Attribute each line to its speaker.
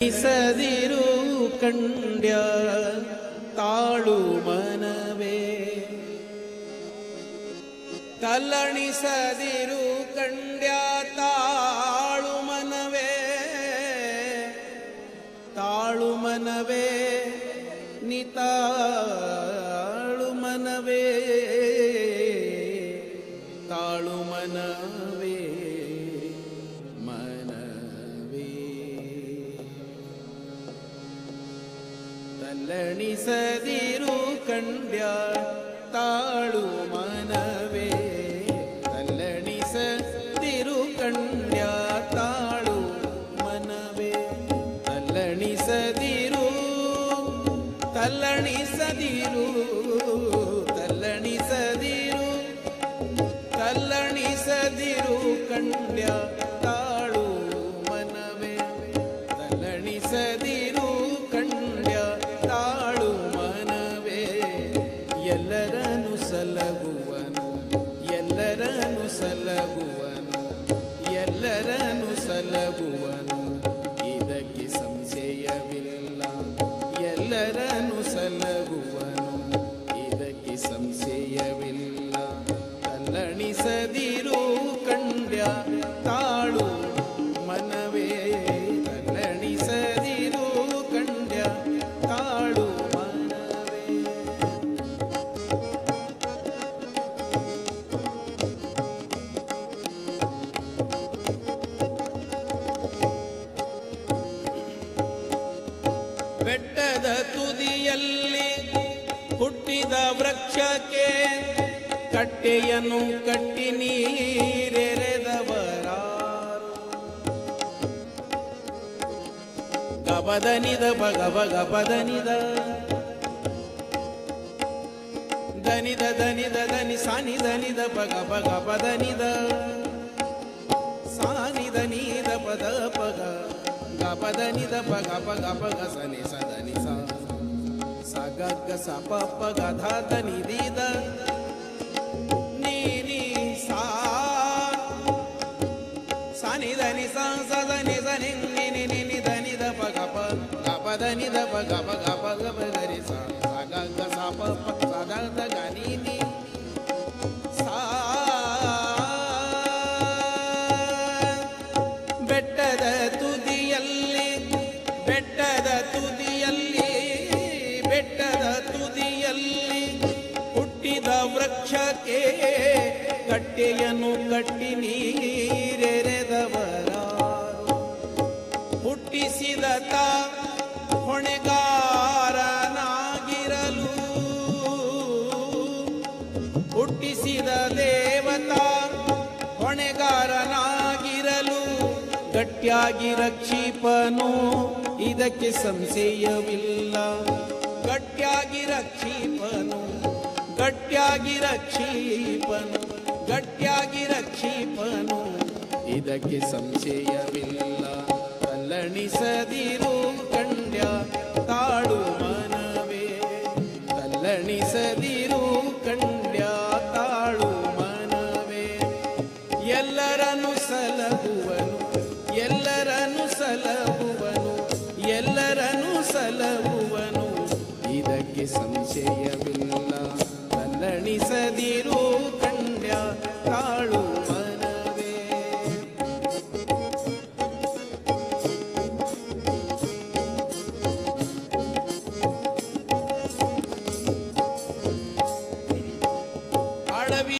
Speaker 1: ಸದಿರು ಕಂಡ್ಯ ತಾಳು ಮನವೇ ತಲ್ಲಣಿಸದಿರು ಕಂಡ್ಯ ತಾಳು ಮನವೇ ನಿತಾಳು ಮನವೇ ತಾಳು ಮನವೇ ತಲ್ಲಣಿಸದಿರು ಕಂಡ್ಯ ತಾಳು ಮನವೇ ತಲ್ಲಣಿಸದಿರು ಕಂಡ್ಯ ತಾಳು ಮನವೇ ತಲ್ಲಣಿಸದಿರು ತಲ್ಲಣಿಸದಿರು ತಲ್ಲಣಿಸದಿರು ತಲ್ಲಣಿಸದಿರು ಕಂಡ್ಯ ತಾಳು ಮನವೇ ತಲ್ಲಣಿಸದಿರು ಕಂಡ್ಯ ತಾಳು ಮನವೇ ಎಲ್ಲರನ್ನು ಸಲಗುವನು ಎಲ್ಲರನ್ನು ಸಲಗುವನು ಎಲ್ಲರನ್ನು ಸಲಗುವನು ಇದಕ್ಕೆ ಸಂಶಯವಿಲ್ಲ ಎಲ್ಲರನ್ನು ಸಲಗುವನು ಇದಕ್ಕೆ ಸಂಶಯವಿಲ್ಲ ತಲ್ಲಣಿಸದಿರು ಕಂಡ್ಯ ತಾಳು ಮನವೇ ತಲ್ಲಣಿಸದಿರು ಕಂಡ್ಯ ತಾಳು ಮನವೇ ಬೆಟ್ಟದ ತುದಿಯಲ್ಲಿ ಹುಟ್ಟಿದ ವೃಕ್ಷಕ್ಕೆ ಕಟ್ಟೆಯನ್ನು ಕಟ್ಟಿ ನೀರೆರೆದವರಾರು ಗಬದನಿದ ಗಬದನಿದ ದನಿದ ದನಿದ ದನಿ ಸಾನಿ ದನಿದ ಗಬದನಿದ ಸಾನಿ ದನಿದ ಪದ ಪಗ ಗಬದನಿದ ಪಗ ಸನಿ ಸದನಿ ಸಗಗ ಸಪ ಗಧ ದನಿದಿದ ನೀನಿ ಸಾನಿ ದನಿ ಸದನಿ ಸನಿ ನಿನಿ ನಿನಿ ದನಿದ ಗಬದನಿದ ಗಬ ಗರಿ ಸಗಗ ಸಪ ಸದ ಗನಿ ಬೆಟ್ಟದ ತುದಿಯಲ್ಲಿ ಹುಟ್ಟಿದ ವೃಕ್ಷಕ್ಕೆ ಕಟ್ಟೆಯನ್ನು ಕಟ್ಟಿ ನೀರೆರೆದವರಾರು ಹುಟ್ಟಿಸಿದ ಹೊಣೆಗಾರನಾಗಿರಲು ಹುಟ್ಟಿಸಿದ ದೇವತಾ ಹೊಣೆಗಾರನಾಗಿರಲು ಗಟ್ಟಿಯಾಗಿ ರಕ್ಷಿಪನು ಇದಕ್ಕೆ ಸಂಶಯವಿಲ್ಲ ಗಟ್ಟಿಯಾಗಿ ರಕ್ಷಿಪನು ಗಟ್ಟಿಯಾಗಿ ರಕ್ಷಿಪನು ಗಟ್ಟಿಯಾಗಿ ರಕ್ಷಿಪನು ಇದಕ್ಕೆ ಸಂಶಯವಿಲ್ಲ ತಲ್ಲಣಿಸದಿರು ಕಂಡ್ಯ ತಾಳು ಮನವೇ ತಲ್ಲಣಿಸದಿರು ಕಂಡ್ಯ ತಾಳು ಮನವೇ ಎಲ್ಲರನ್ನು ಸಲಹುವನು ಎಲ್ಲರನ್ನು ಸಲಹುವನು ಎಲ್ಲರನ್ನು ಸಲಹುವನು ಇದಕ್ಕೆ ಸಂಶಯವೇ